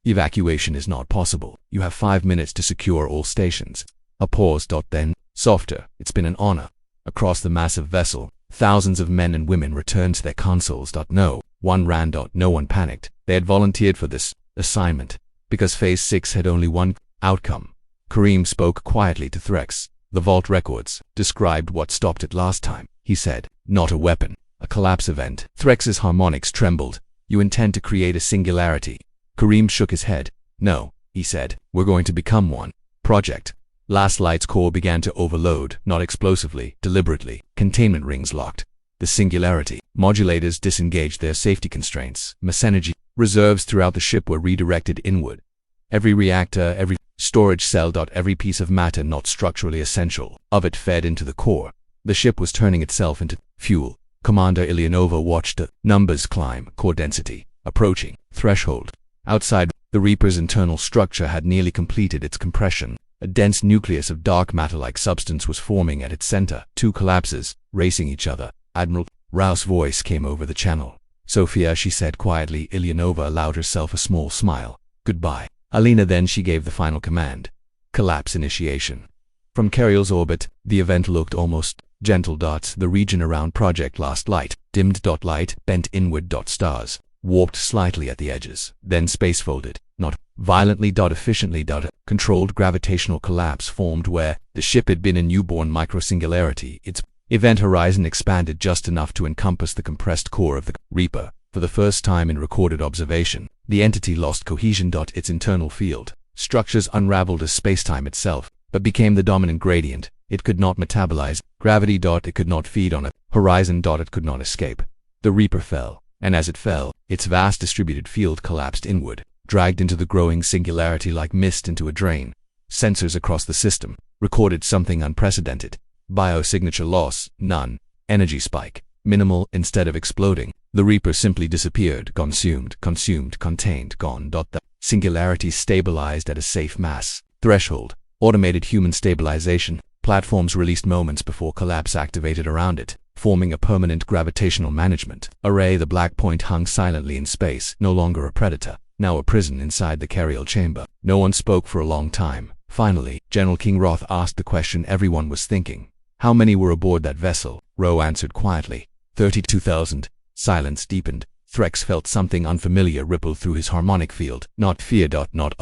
Evacuation is not possible. You have 5 minutes to secure all stations. A pause. Then, softer, it's been an honor. Across the massive vessel, thousands of men and women returned to their consoles. No one ran. No one panicked. They had volunteered for this assignment because Phase 6 had only one outcome. Kareem spoke quietly to Threx. The vault records described what stopped it last time, he said. Not a weapon, a collapse event. Threx's harmonics trembled. You intend to create a singularity. Kareem shook his head. No, he said. We're going to become one. Project Last Light's core began to overload, not explosively, deliberately. Containment rings locked. The singularity modulators disengaged their safety constraints. Mass energy reserves throughout the ship were redirected inward. Every reactor, every storage cell. Every piece of matter not structurally essential of it fed into the core. The ship was turning itself into fuel. Commander Ilyanova watched the numbers climb. Core density approaching threshold. Outside, the Reaper's internal structure had nearly completed its compression. A dense nucleus of dark matter-like substance was forming at its center. Two collapses, racing each other. Admiral Rouse's voice came over the channel. Sophia, she said quietly. Ilyanova allowed herself a small smile. Goodbye. Alina. Then she gave the final command. Collapse initiation. From Cariel's orbit, the event looked almost gentle. The region around Project Last Light dimmed. Light bent inward. Stars warped slightly at the edges, then space-folded, not violently. Efficiently. Controlled gravitational collapse formed where the ship had been a newborn microsingularity. Its event horizon expanded just enough to encompass the compressed core of the Reaper. For the first time in recorded observation, the entity lost cohesion. Its internal field structures unraveled as spacetime itself, but became the dominant gradient. It could not metabolize gravity. It could not feed on a horizon. It could not escape. The Reaper fell. And as it fell, its vast distributed field collapsed inward, dragged into the growing singularity like mist into a drain. Sensors across the system recorded something unprecedented. Biosignature loss, none. Energy spike, minimal. Instead of exploding, the Reaper simply disappeared, consumed, contained, gone. The singularity stabilized at a safe mass threshold. Automated human stabilization platforms released moments before collapse activated around it, forming a permanent gravitational management array. The black point hung silently in space, no longer a predator, now a prison inside the Cariel chamber. No one spoke for a long time. Finally, General King Roth asked the question everyone was thinking. How many were aboard that vessel? Ro answered quietly. 32,000. Silence deepened. Threx felt something unfamiliar ripple through his harmonic field. Not fear. Not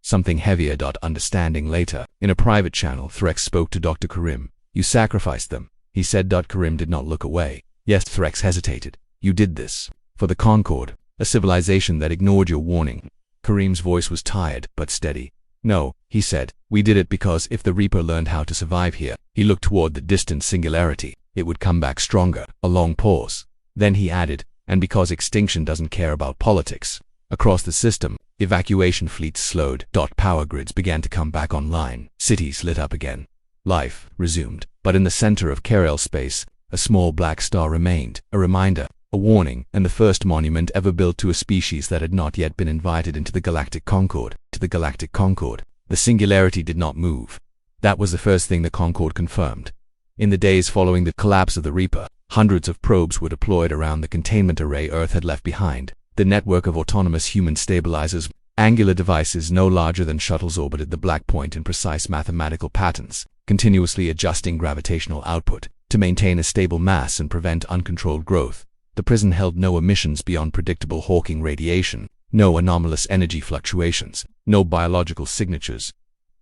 something heavier. Understanding later. In a private channel, Threx spoke to Dr. Karim. You sacrificed them, he said. Karim did not look away. Yes. Threx hesitated. You did this for the Concord, a civilization that ignored your warning. Karim's voice was tired, but steady. No, he said, we did it because if the Reaper learned how to survive here, he looked toward the distant singularity, it would come back stronger. A long pause. Then he added, and because extinction doesn't care about politics. Across the system, evacuation fleets slowed. Power grids began to come back online. Cities lit up again. Life resumed. But in the center of Cariel space, a small black star remained, a reminder, a warning, and the first monument ever built to a species that had not yet been invited into the Galactic Concord. To the Galactic Concord, the singularity did not move. That was the first thing the Concord confirmed. In the days following the collapse of the Reaper, hundreds of probes were deployed around the containment array Earth had left behind. The network of autonomous human stabilizers, angular devices no larger than shuttles, orbited the black point in precise mathematical patterns, continuously adjusting gravitational output to maintain a stable mass and prevent uncontrolled growth. The prison held no emissions beyond predictable Hawking radiation, no anomalous energy fluctuations, no biological signatures.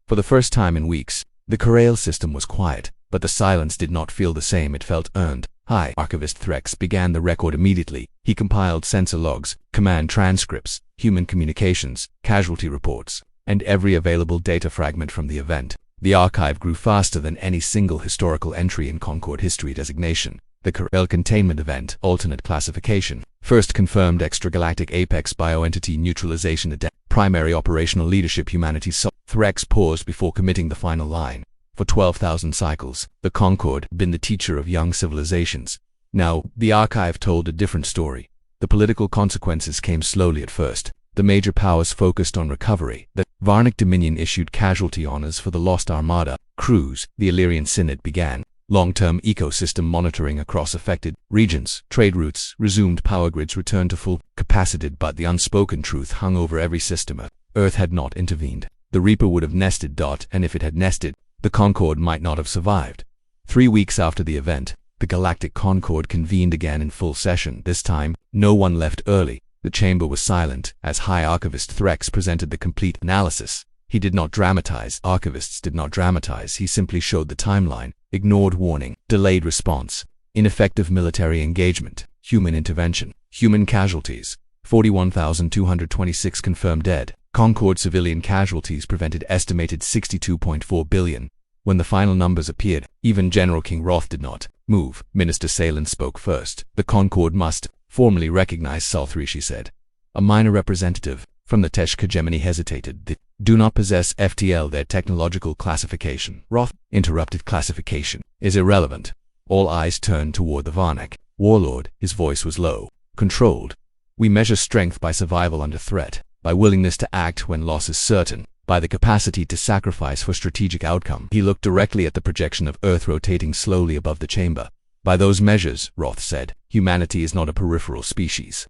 For the first time in weeks, the Cariel system was quiet, but the silence did not feel the same. It felt earned. Hi. Archivist Threx began the record immediately. He compiled sensor logs, command transcripts, human communications, casualty reports, and every available data fragment from the event. The archive grew faster than any single historical entry in Concord history. Designation: the Corel Containment Event, alternate classification. First confirmed extragalactic apex bioentity neutralization event. Primary operational leadership humanity's Threx paused before committing the final line. For 12,000 cycles, the Concord had been the teacher of young civilizations. Now, the archive told a different story. The political consequences came slowly at first. The major powers focused on recovery. The Varnic Dominion issued casualty honors for the lost Armada crews. The Illyrian Synod began long-term ecosystem monitoring across affected regions. Trade routes resumed. Power grids returned to full capacity, but the unspoken truth hung over every system. Earth had not intervened. The Reaper would have nested. And if it had nested, the Concord might not have survived. 3 weeks after the event, the Galactic Concord convened again in full session. This time, no one left early. The chamber was silent as High Archivist Threx presented the complete analysis. He did not dramatize. Archivists did not dramatize. He simply showed the timeline. Ignored warning. Delayed response. Ineffective military engagement. Human intervention. Human casualties. 41,226 confirmed dead. Concord civilian casualties prevented estimated 62.4 billion. When the final numbers appeared, even General King Roth did not move. Minister Salen spoke first. The Concord must formally recognize Sul-3, she said. A minor representative from the Teshka Gemini hesitated. They do not possess FTL, their technological classification. Roth interrupted. Classification is irrelevant. All eyes turned toward the Varnic warlord. His voice was low, controlled. We measure strength by survival under threat, by willingness to act when loss is certain, by the capacity to sacrifice for strategic outcome. He looked directly at the projection of Earth rotating slowly above the chamber. By those measures, Roth said, humanity is not a peripheral species.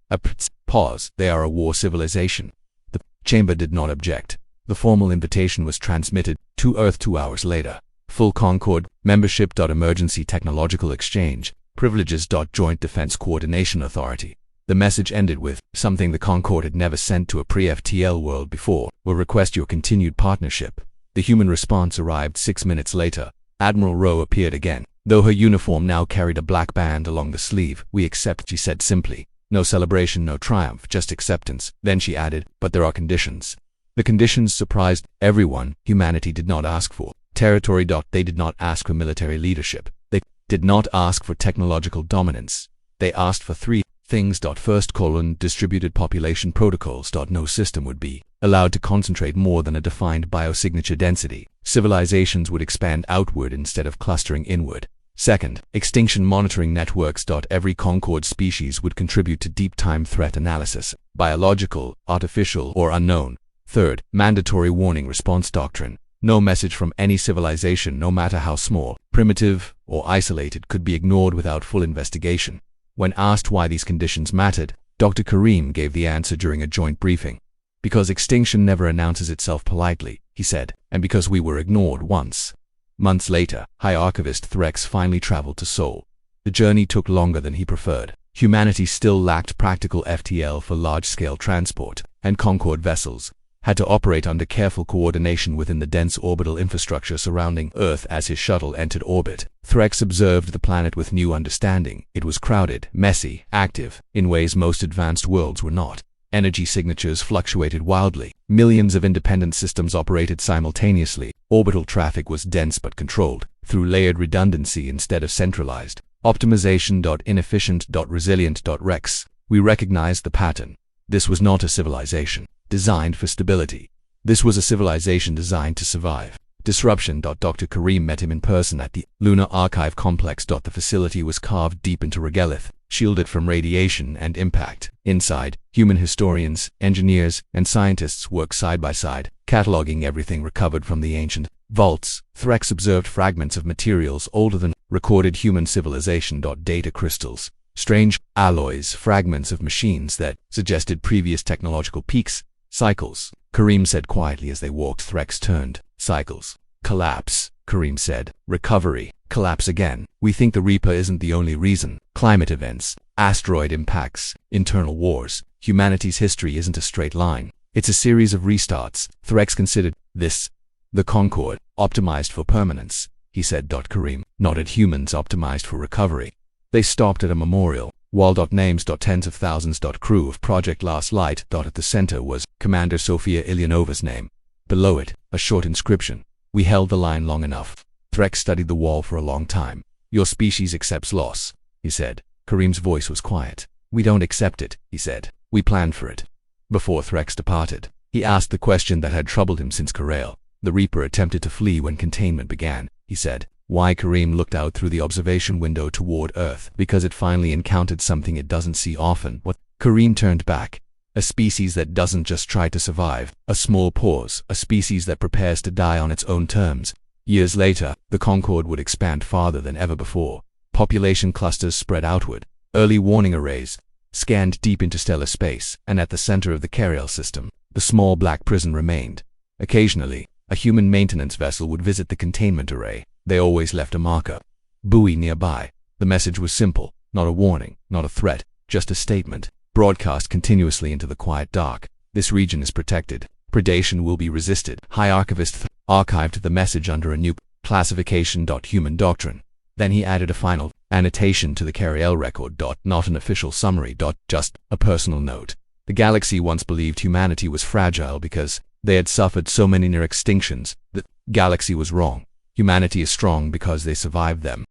Pause. They are a war civilization. The chamber did not object. The formal invitation was transmitted to Earth 2 hours later. Full Concord membership. Emergency technological exchange. Privileges. Joint Defense Coordination Authority. The message ended with something the Concord had never sent to a pre-FTL world before. Will request your continued partnership. The human response arrived 6 minutes later. Admiral Rowe appeared again, though her uniform now carried a black band along the sleeve. We accept, she said simply. No celebration, no triumph, just acceptance. Then she added, but there are conditions. The conditions surprised everyone. Humanity did not ask for territory. They did not ask for military leadership. They did not ask for technological dominance. They asked for 3 things. First, distributed population protocols. No system would be allowed to concentrate more than a defined biosignature density. Civilizations would expand outward instead of clustering inward. Second, extinction monitoring networks. Every Concord species would contribute to deep time threat analysis, biological, artificial, or unknown. Third, mandatory warning response doctrine. No message from any civilization, no matter how small, primitive, or isolated, could be ignored without full investigation. When asked why these conditions mattered, Dr. Kareem gave the answer during a joint briefing. Because extinction never announces itself politely, he said, and because we were ignored once. Months later, High Archivist Threx finally traveled to Seoul. The journey took longer than he preferred. Humanity still lacked practical FTL for large-scale transport, and Concord vessels had to operate under careful coordination within the dense orbital infrastructure surrounding Earth. As his shuttle entered orbit, Threx observed the planet with new understanding. It was crowded, messy, active, in ways most advanced worlds were not. Energy signatures fluctuated wildly. Millions of independent systems operated simultaneously. Orbital traffic was dense but controlled, through layered redundancy instead of centralized. Optimization. Inefficient. Resilient. Rex. We recognized the pattern. This was not a civilization designed for stability. This was a civilization designed to survive. Disruption. Dr. Kareem met him in person at the Lunar Archive Complex. The facility was carved deep into regolith, shielded from radiation and impact. Inside, human historians, engineers, and scientists worked side by side, cataloging everything recovered from the ancient vaults. Threx observed fragments of materials older than recorded human civilization. Data crystals, strange alloys, fragments of machines that suggested previous technological peaks. Cycles, Kareem said quietly as they walked. Threx turned. Cycles. Collapse, Kareem said. Recovery. Collapse again. We think the Reaper isn't the only reason. Climate events, asteroid impacts, internal wars. Humanity's history isn't a straight line. It's a series of restarts. Threx considered this. The Concord, optimized for permanence, he said. Kareem nodded. Humans optimized for recovery. They stopped at a memorial. Wall. Names. Tens of thousands. Crew of Project Last Light. At the center was Commander Sofia Ilyanova's name. Below it, a short inscription. We held the line long enough. Threx studied the wall for a long time. Your species accepts loss, he said. Kareem's voice was quiet. We don't accept it, he said. We planned for it. Before Threx departed, he asked the question that had troubled him since Karail. The Reaper attempted to flee when containment began, he said. Why? Kareem looked out through the observation window toward Earth. Because it finally encountered something it doesn't see often. What? Kareem turned back. A species that doesn't just try to survive. A small pause. A species that prepares to die on its own terms. Years later, the Concord would expand farther than ever before. Population clusters spread outward. Early warning arrays scanned deep interstellar space, and at the center of the Karail system, the small black prison remained. Occasionally, a human maintenance vessel would visit the containment array. They always left a marker buoy nearby. The message was simple, not a warning, not a threat, just a statement, broadcast continuously into the quiet dark. This region is protected. Predation will be resisted. High Archivist archived the message under a new classification. Human doctrine. Then he added a final annotation to the Karail record. Not an official summary. Just a personal note. The galaxy once believed humanity was fragile because they had suffered so many near extinctions. The galaxy was wrong. Humanity is strong because they survived them.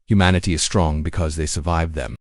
Humanity is strong because they survived them.